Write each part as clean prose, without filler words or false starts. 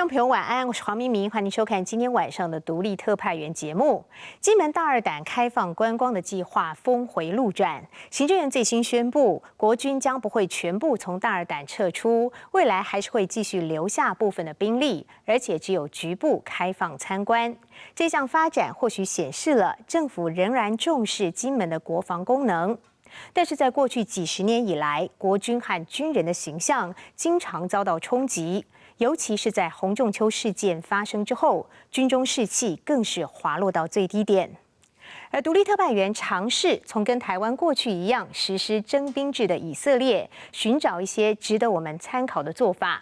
朋友晚安，我是黄明明，欢迎收看今天晚上的独立特派员节目。金门大二胆开放观光的计划峰回路转，行政院最新宣布，国军将不会全部从大二胆撤出，未来还是会继续留下部分的兵力，而且只有局部开放参观。这项发展或许显示了政府仍然重视金门的国防功能。但是在过去几十年以来，国军和军人的形象经常遭到冲击，尤其是在洪仲丘事件发生之后，军中士气更是滑落到最低点。而独立特派员尝试从跟台湾过去一样实施征兵制的以色列，寻找一些值得我们参考的做法。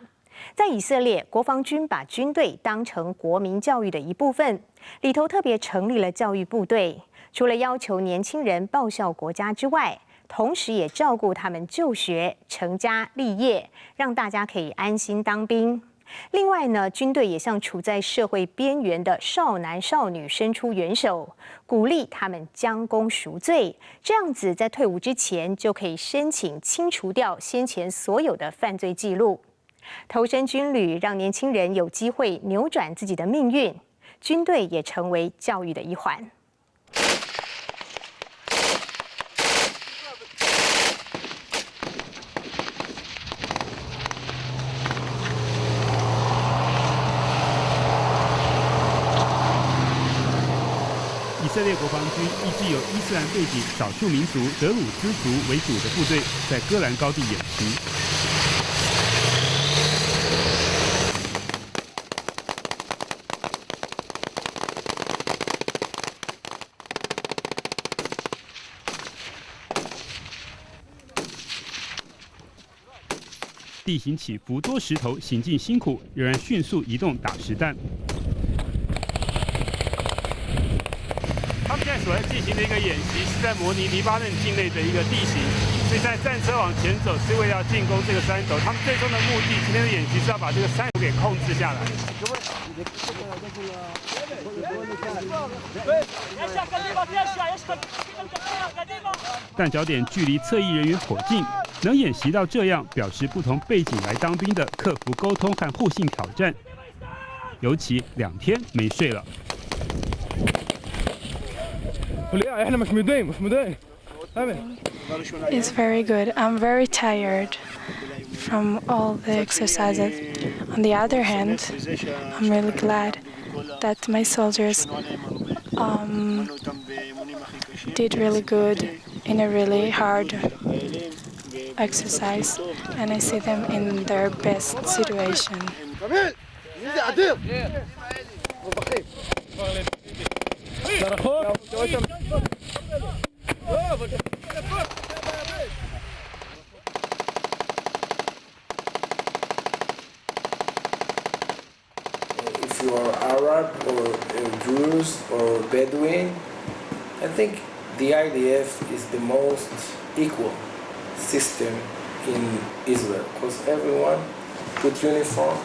在以色列，国防军把军队当成国民教育的一部分，里头特别成立了教育部队。除了要求年轻人报效国家之外，同时也照顾他们就学、成家立业，让大家可以安心当兵。另外呢，军队也向处在社会边缘的少男少女伸出援手，鼓励他们将功赎罪，这样子在退伍之前就可以申请清除掉先前所有的犯罪记录。投身军旅，让年轻人有机会扭转自己的命运，军队也成为教育的一环。以色列国防军一支由伊斯兰背景少数民族德鲁兹族为主的部队，在戈兰高地演习。地形起伏多石头，行进辛苦，仍然迅速移动打实弹。他们现在所在进行的一个演习，是在模拟黎巴嫩境内的一个地形，所以在战车往前走，是为了要进攻这个山头。他们最终的目的，今天的演习是要把这个山头给控制下来。弹脚点距离侧翼人员颇近，能演习到这样，表示不同背景来当兵的克服沟通和互信挑战。尤其2天没睡了。It's very good. I'm very tired from all the exercises. On the other hand, I'm really glad that my soldiers did really good in a really hard exercise, and I see them in their best situation. If you are Arab or Druze or Bedouin, I think the IDF is the most equal system in Israel, because everyone put uniform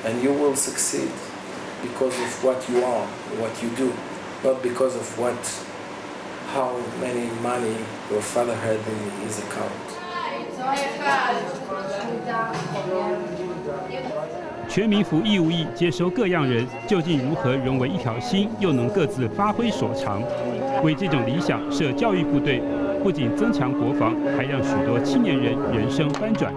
and you will succeed because of what you are, what you do, not because of how many money your father had in his account. 全民服义务役，接收各样人，究竟如何融为一条心，又能各自发挥所长？为这种理想设教育部队，不仅增强国防，还让许多青年人人生翻转。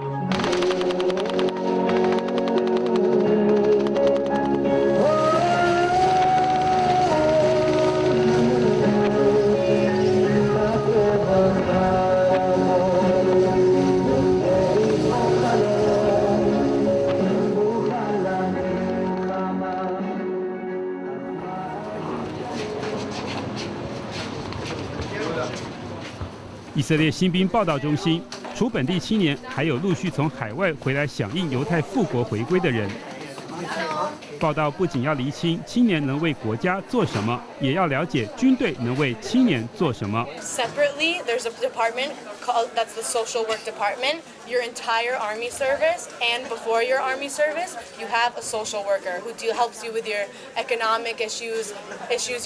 以色列新兵报道中心，除本地青年，还有陆续从海外回来响应犹太复国回归的人。报道不仅要厘清青年能为国家做什么，也要了解军队能为青年做什么。Separately, there's a department that's the social work department. Your entire army service and before your army service, you have a social worker who helps you with your economic issues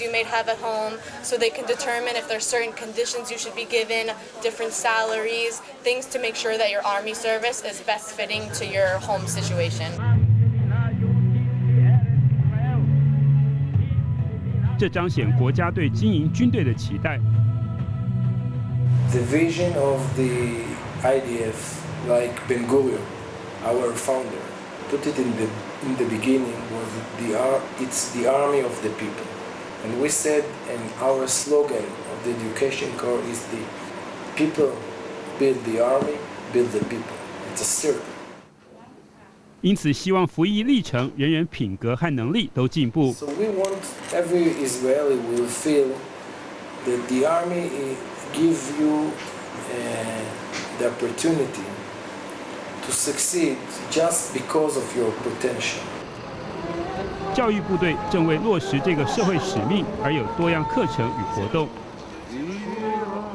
you may have at home, so they can determine if there's certain conditions you should be given, different salaries, things to make sure that your army service is best fitting to your home situation. 这彰显国家对经营军队的期待。The vision of the IDF, like Ben Gurion, our founder, put it in the beginning was it's the army of the people, and we said, and our slogan of the education corps is the people build the army, build the people. It's a circle. 因此，希望服役历程，人人品格和能力都进步。So we want every Israeli will feel that the army give you the opportunity to succeed just because of your potential. 教育部队正为落实这个社会使命而有多样课程与活动。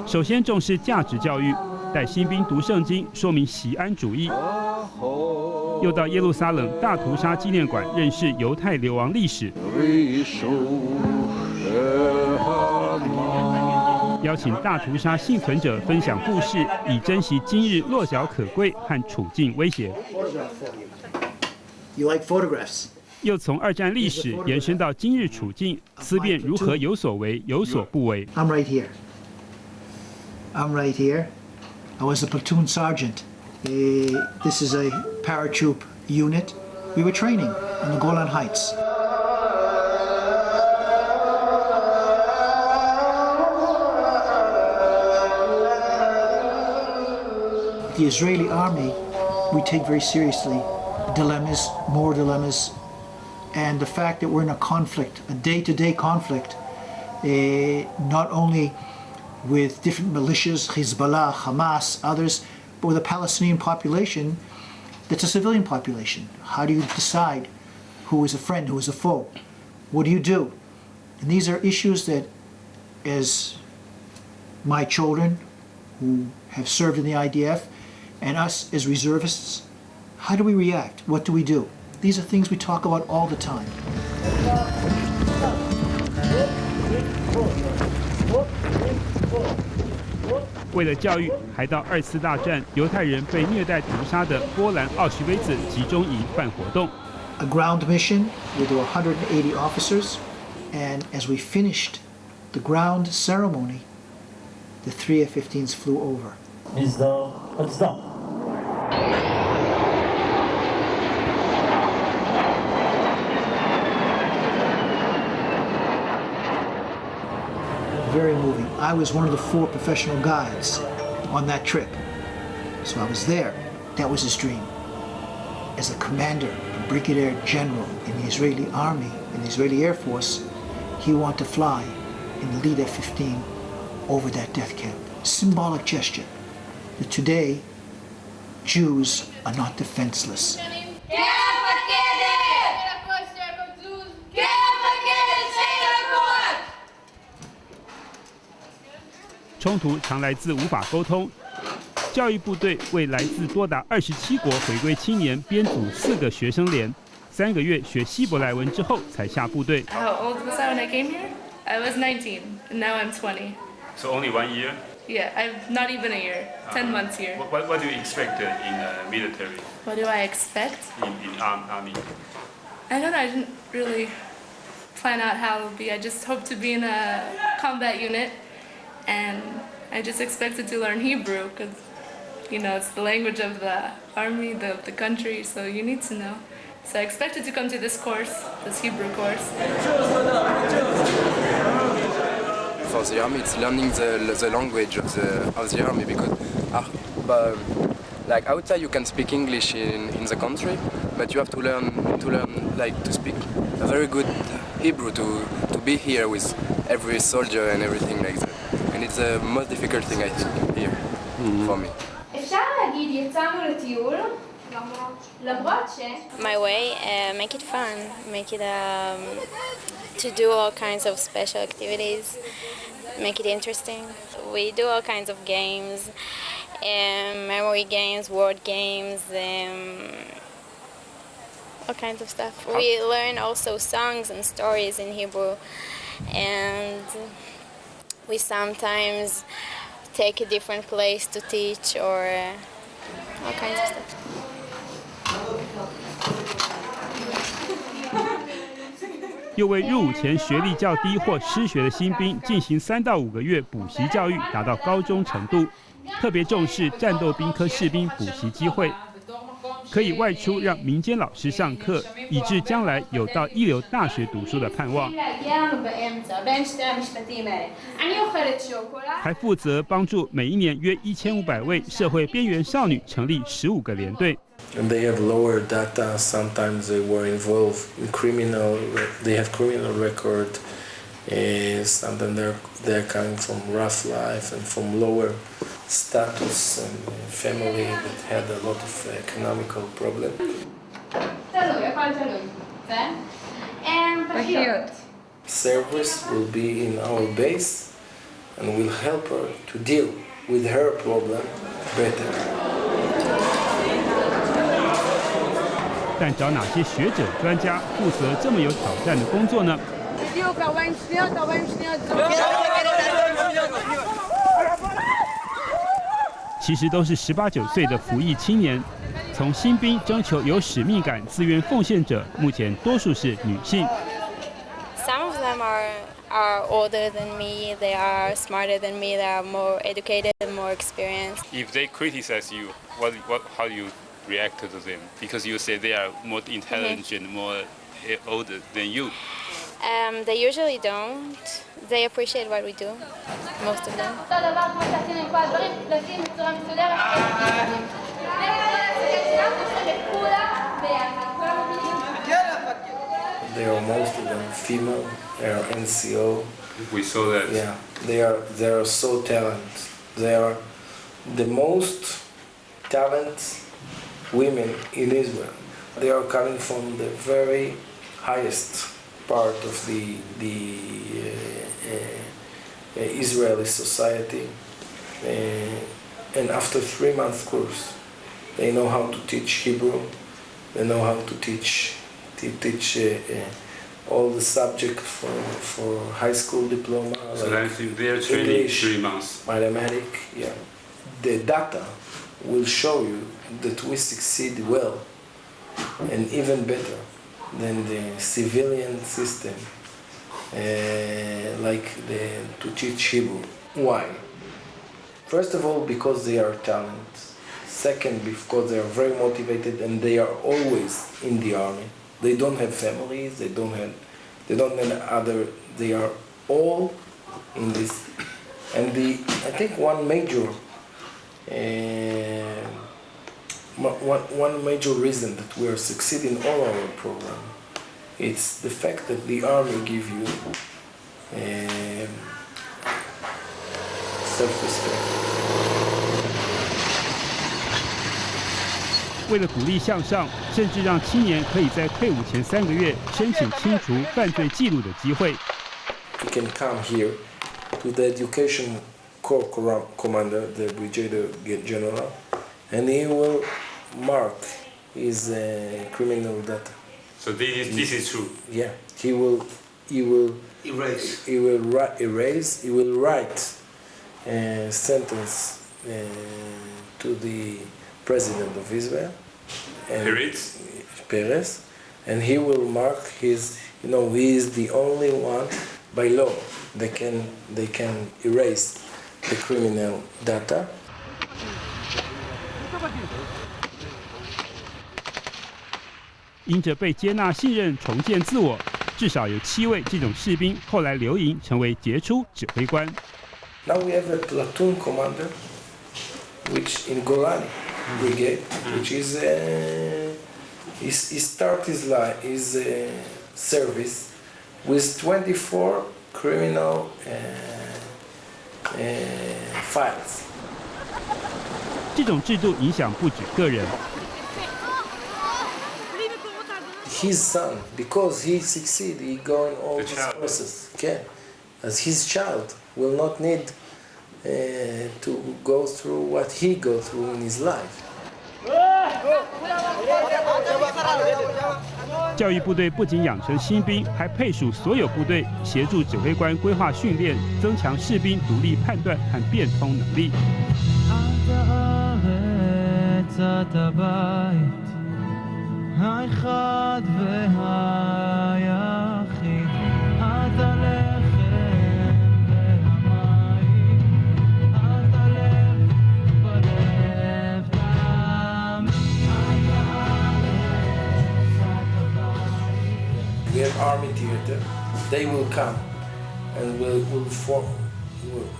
首先重视价值教育，带新兵读圣经，说明锡安主义。又到耶路撒冷大屠杀纪念馆认识犹太流亡历史。邀请大屠杀幸存者分享故事，以珍惜今日落脚可贵和处境威胁。You like photographs? 又从二战历史延伸到今日处境，思辨如何有所为，有所不为。I'm right here. I'm right here. I was a platoon sergeant. This is a paratroop unit. We were training on the Golan Heights. The Israeli army, we take very seriously dilemmas, more dilemmas, and the fact that we're in a conflict, a day-to-day conflict, not only with different militias, Hezbollah, Hamas, others, but with a Palestinian population that's a civilian population. How do you decide who is a friend, who is a foe? What do you do? And these are issues that, as my children who have served in the IDF, and us as reservists, how do we react? What do we do? These are things we talk about all the time. 为了教育，还到2次大战犹太人被虐待屠杀的波兰奥许威茨集中营办活动。A ground mission with 180 officers, and as we finished the ground ceremony, the 3 F-15s flew over. Very moving. I was one of the 4 professional guides on that trip. So I was there. That was his dream. As a commander, a brigadier general in the Israeli army, in the Israeli Air Force, he wanted to fly in the lead F-15 over that death camp. Symbolic gesture that today Jews are not defenseless. 冲突常来自无法沟通。教育部队为来自多达27国回归青年编组4个学生连，3个月学希伯来文之后才下部队。How old was I when I came here? I was 19, and now I'm 20. So only 1 year? Yeah, I've not even a year. 10 months here. What do you expect in military? What do I expect? In army? I don't know. I didn't really plan out how it'll be. I just hope to be in a combat unit, and I just expected to learn Hebrew because, you know, it's the language of the army, the country, so you need to know. So I expected to come to this course, this Hebrew course. For the army, it's learning the language of the army because, like outside you can speak English in the country, but you have to learn like to speak a very good Hebrew to be here with every soldier and everything like that. And it's the most difficult thing I think here for me. My way, make it fun, make it to do all kinds of special activities, make it interesting. We do all kinds of games, memory games, word games, all kinds of stuff. We learn also songs and stories in Hebrew, and we sometimes take a different place to teach or all kinds of stuff. 又为入伍前学历较低或失学的新兵进行3到5个月补习教育，达到高中程度。特别重视战斗兵科士兵补习机会，可以外出让民间老师上课，以致将来有到一流大学读书的盼望。还负责帮助每一年约1500位社会边缘少女成立15个连队。And they have lower data. Sometimes they were involved in criminal. They have criminal record. Sometimes they're coming from rough life and from lower status and family that had a lot of economical problem. Service will be in our base and will help her to deal with her problem better. 但找哪些学者专家负责这么有挑战的工作呢？其实都是18、19岁的服役青年。从新兵征求有使命感、自愿奉献者，目前多数是女性。Some of them are older than me. They are smarter than me. They are more educated and more experienced. If they criticize you, how do you react to them? Because you say they are more intelligent, more older than you. They usually don't. They appreciate what we do, most of them. They are most of them female. They are NCO. We saw that. Yeah, they are so talented. They are the most talented women in Israel. They are coming from the very highest part of the Israeli society, and after 3-month course, they know how to teach Hebrew. They know how to teach all the subjects for high school diploma. So like they are training English, 3 months. Mathematics, yeah. The data will show you that we succeed well and even better than the civilian system, to teach Hebrew. Why? First of all, because they are talented. Second, because they are very motivated and they are always in the army. They don't have families. They don't have other. They are all in this. And I think one major reason that we are succeeding all our program, it's the fact that the army give you self-respect. 为了鼓励向上，甚至让青年可以在退伍前3个月申请清除犯罪记录的机会。You can come here to the education corps commander, the brigadier general, and he will mark his criminal data. So this is true. Yeah, he will erase. He will write a sentence to the President of Israel, Peres, and he will mark his. He is the only one by law they can erase the criminal data. 因着被接纳、信任、重建自我，至少有7位这种士兵后来留营，成为杰出指挥官。Now we have a platoon commander, which in Golani Brigade, which is he start his service with 24 criminal files. 这种制度影响不止个人。His son, because he succeed, he go in all these courses. Okay, as his child will not need to go through what he go through in his life. 教育部队不仅养成新兵，还配属所有部队，协助指挥官规划训练，增强士兵独立判断和变通能力。האחד והיחיד army theater, they will come and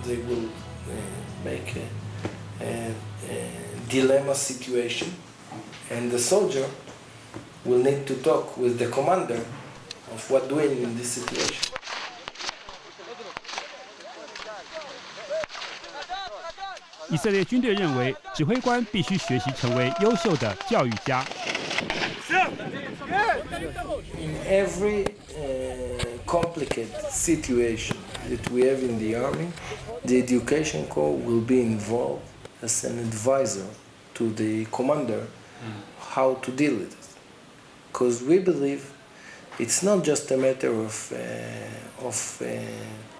they will make a dilemma situation, and the soldier will need to talk with the commander of what doing in this situation. 以色列军队认为，指挥官必须学习成为优秀的教育家。In every complicated situation that we have in the army, the education corps will be involved as an advisor to the commander how to deal with it. Because we believe it's not just a matter of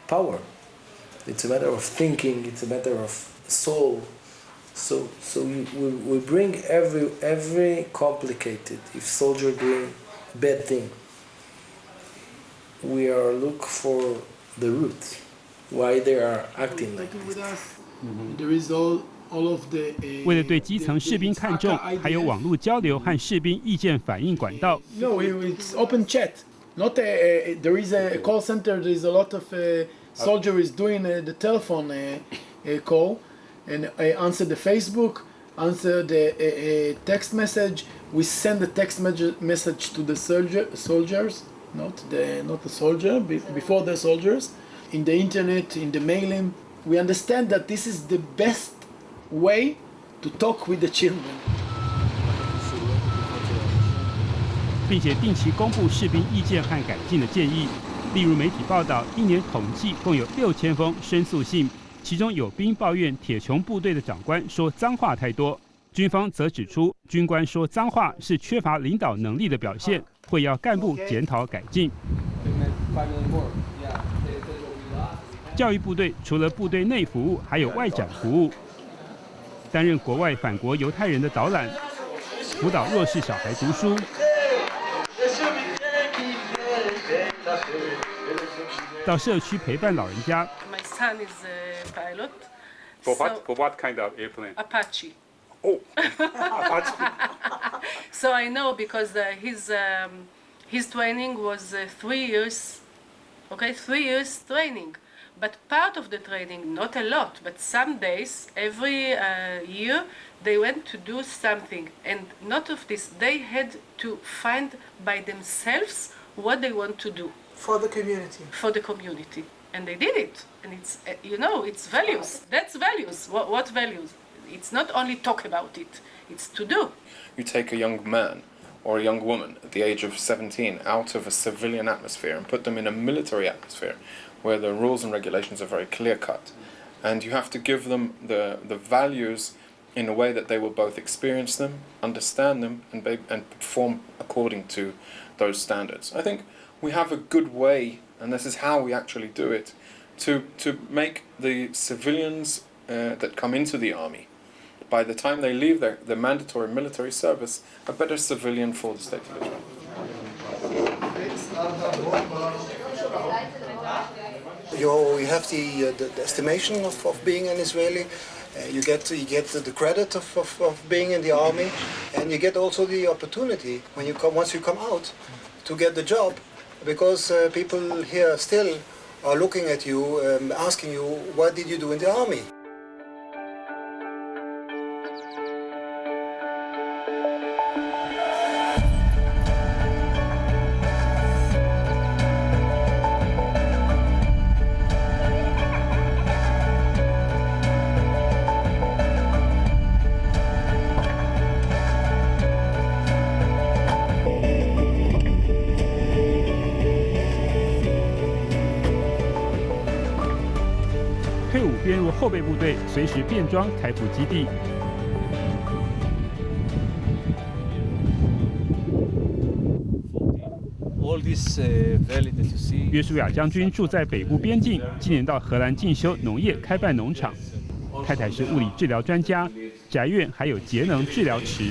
power. It's a matter of thinking. It's a matter of soul. So we bring every complicated. If soldier doing bad thing, we are look for the roots, why they are acting like this. There is all of the. 为了对基层士兵看重，还有网络交流和士兵意见反映管道。No, it's open chat. Not there is a call center. There is a lot of soldier is doing the telephone call and answer the Facebook, answer the text message. We send the text message to the soldiers, not the soldier before the soldiers. In the internet, in the mailing, we understand that this is the best way to talk with the children. 并且定期公布士兵意见和改进的建议。例如媒体报道，一年统计共有6000封申诉信，其中有兵抱怨铁穹部队的长官说脏话太多，军方则指出军官说脏话是缺乏领导能力的表现，会要干部检讨改进。教育部队除了部队内服务，还有外展服务，担任国外反国犹太人的导览，辅导弱势小孩读书。到社区陪伴老人家。My son is a pilot. For what kind of airplane? Apache. Oh, Apache. So I know because his training was 3 years. Okay, 3 years training. But part of the training, not a lot, but some days, every year, they went to do something. And not of this, they had to find by themselves what they want to do. For the community. For the community. And they did it. And it's, it's values. That's values. What values? It's not only talk about it, it's to do. You take a young man or a young woman at the age of 17 out of a civilian atmosphere and put them in a military atmosphere where the rules and regulations are very clear-cut. And you have to give them the values in a way that they will both experience them, understand them, and perform according to those standards. I think we have a good way, and this is how we actually do it, to make the civilians that come into the army, by the time they leave their mandatory military service, a better civilian for the state of Israel. You have the estimation of being an Israeli. You get the credit of being in the army, and you get also the opportunity once you come out to get the job, because people here still are looking at you, asking you, what did you do in the army?退伍编入后备部队，随时变装开赴基地。约书亚将军住在北部边境，今年到荷兰进修农业，开办农场。太太是物理治疗专家，宅院还有节能治疗池。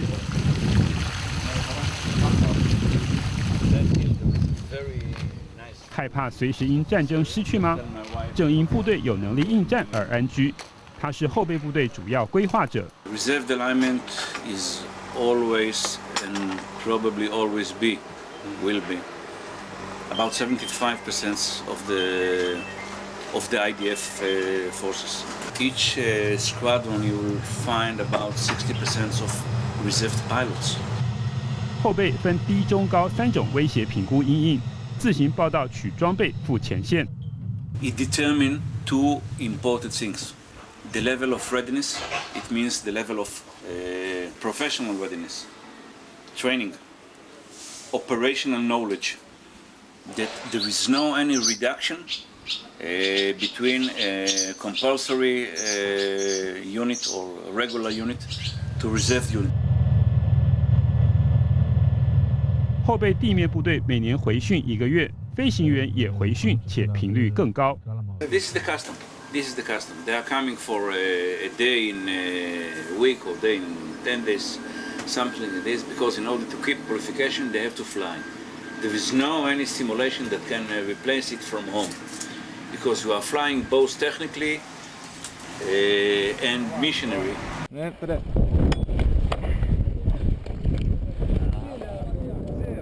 害怕随时因战争失去吗？正因部队有能力应战而安居。他是后备部队主要规划者。Reserve alignment is always and probably always will be a about 75% of the IDF forces. Each squadron you will find about 60% of reserve pilots. 后备分低、中、高3种威胁评估因应，自行报到取装备赴前线。It determines two important things: the level of readiness. It means the level of professional readiness, training, operational knowledge. That there is no any reduction between a compulsory unit or a regular unit to reserve unit. 后备地面部队每年回训1个月，飞行员也回训，且频率更高。This is the custom. This is the custom. They are coming for a day in a week or day in 10 days, something like this, because in order to keep qualification, they have to fly. There is no any simulation that can replace it from home, because you are flying both technically and missionary.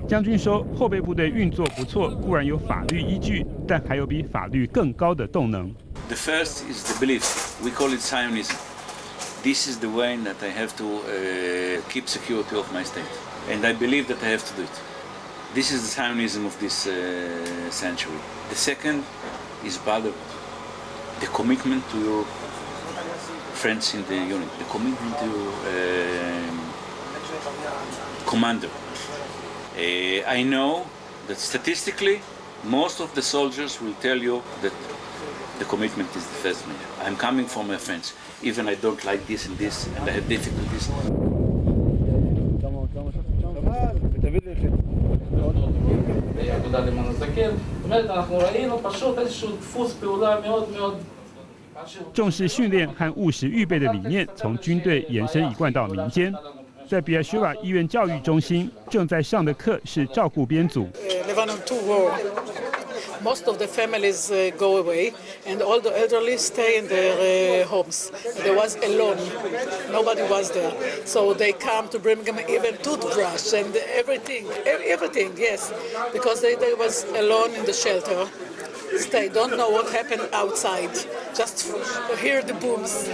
将军说，后备部队运作不错，固然有法律依据，但还有比法律更高的动能。The first is the belief. We call it Zionism. This is the way that I have to keep security of my state, and I believe that I have to do it. This is the Zionism of this century. The second is brotherhood, the commitment to your friends in the unit, the commitment to your commander. I know that statistically, most of the soldiers will tell you that the commitment is the first measure. I'm coming from my friends, even I don't like this and this, and I have difficulties. האגודה למען הזקן. זאת אומרת, אנחנו ראינו פשוט איזשהו דפוס פעולה מאוד מאוד 重视训练和务实预备的理念，从军队延伸一贯到民间。在比尔舒瓦医院教育中心，正在上的课是照顾编组。Lebanon II war. Most of the families go away, and all the elderly stay in their homes. There was alone. Nobody was there. So they come to Birmingham, even toothbrush and everything, yes, because they was alone in the shelter. They don't know what happened outside, just hear the booms.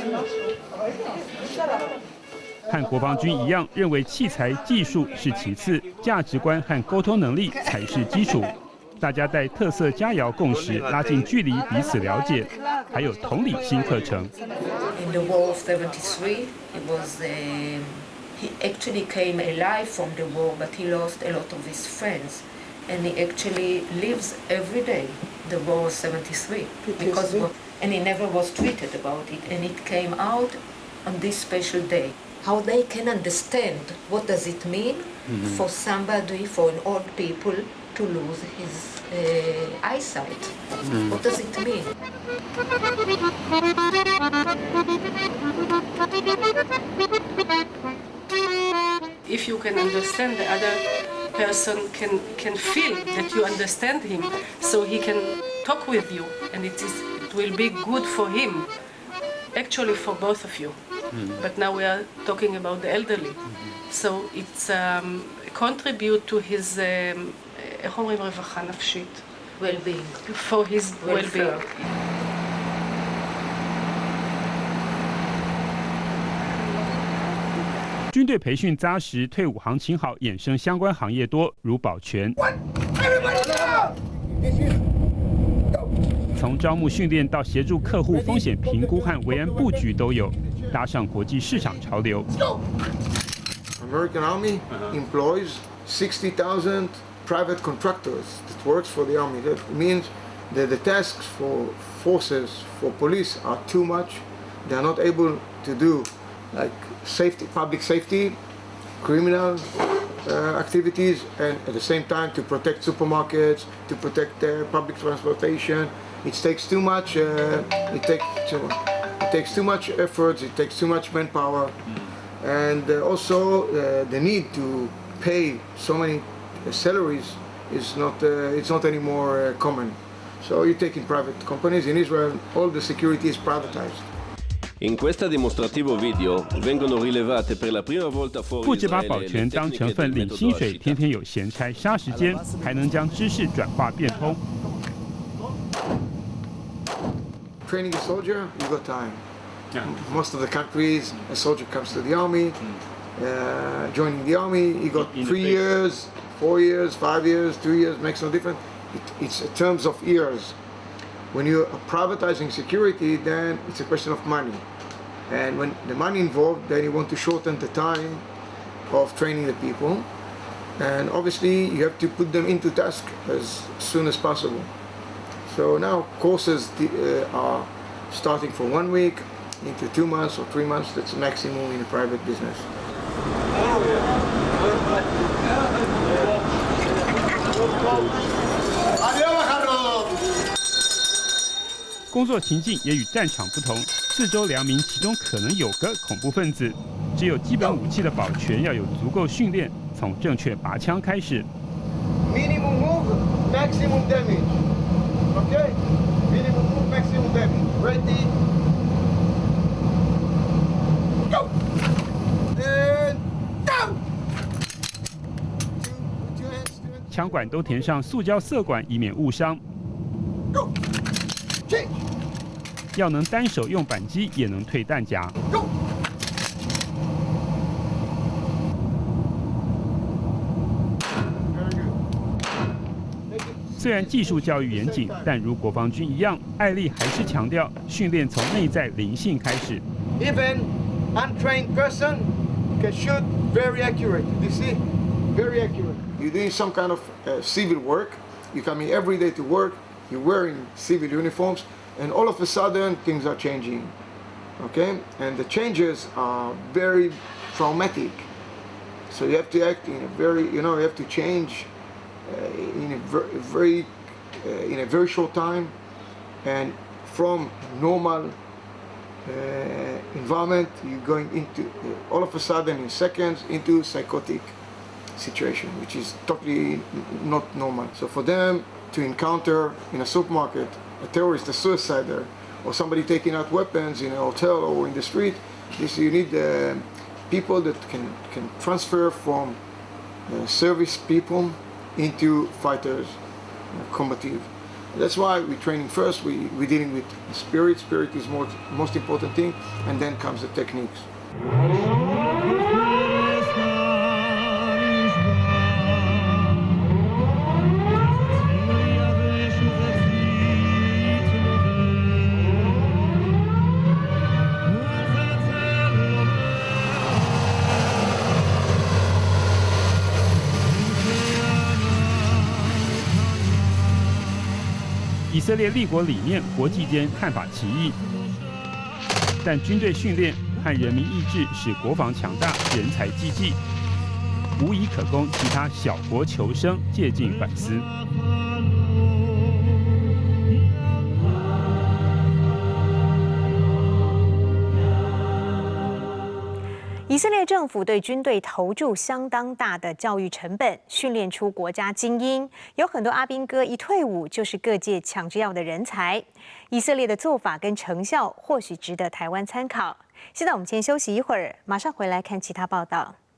和国防军一样，认为器材技术是其次，价值观和沟通能力才是基础。大家带特色佳肴共识，拉近距离，彼此了解，还有同理心课程。In the war of '73, he actually came alive from the war, but he lost a lot of his friends, and he actually lives every day the war of '73 because and he never was tweeted about it, and it came out on this special day. How they can understand what does it mean for somebody, for an old people, to lose his eyesight. What does it mean? If you can understand the other person, can feel that you understand him, so he can talk with you, and it will be good for him, actually for both of you. But now we are talking about the elderly, so it's contribute to his איך אומרים רווחה נפשית? Well-being. For his well-being. 军队培训扎实，退伍行情好，衍生相关行业多，如保全。从招募训练到协助客户风险评估和维安布局都有，搭上国际市场潮流。American Army employs 60,000 private contractors that works for the army. That means that the tasks for forces, for police are too much. They are not able to do like safety, public safety, criminal activities, and at the same time to protect supermarkets, to protect public transportation. It takes too much. It takes too much effort. It takes too much manpower, and also the need to pay so many salaries is not. It's not anymore common. So you take in private companies in Israel. All the security is privatized. In questo dimostrativo video vengono rilevate per la prima volta fuori 不只把保全当成分领薪水，天天有闲差杀时间，还能将知识转化变通。Training a soldier, you got time. Most of the countries, a soldier comes to the army, joining the army, you got 3 years, 4 years, 5 years, 2 years, makes no difference. It's in terms of years. When you're privatizing security, then it's a question of money. And when the money involved, then you want to shorten the time of training the people. And obviously, you have to put them into task as soon as possible. So now courses are starting from 1 week into 2 months or 3 months. That's maximum in a private business. 工作情境也与战场不同，四周2名，其中可能有个恐怖分子。只有基本武器的保全要有足够训练，从正确拔枪开始。Minimum move, maximum damage. Okay? Minimum move, maximum damage. Ready? Go! And down! 枪管都填上塑胶色管，以免误伤。Go! 要能单手用扳机，也能退弹夹。虽然技术教育严谨，但如国防军一样，艾丽还是强调训练从内在灵性开始。Even untrained person can shoot very accurate. You see, very accurate. You're doing some kind of civil work. You're coming every day to work. You're wearing civil uniforms. And all of a sudden, things are changing, okay? And the changes are very traumatic. So you have to act in a very, you have to change in a very short time, and from normal environment, you're going into all of a sudden in seconds into psychotic situation, which is totally not normal. So for them to encounter in a supermarket a terrorist, a suicider, or somebody taking out weapons in a hotel or in the street, you need people that can transfer from service people into fighters, combative. That's why we're training first. We're dealing with spirit. Spirit is most important thing, and then comes the techniques. 以色列立国理念，国际间看法歧义，但军队训练和人民意志使国防强大，人才济济，无疑可供其他小国求生借鉴反思。以色列政府对军队投注相当大的教育成本，训练出国家精英。有很多阿兵哥一退伍就是各界抢着要的人才。以色列的做法跟成效或许值得台湾参考。现在我们先休息一会儿，马上回来看其他报道。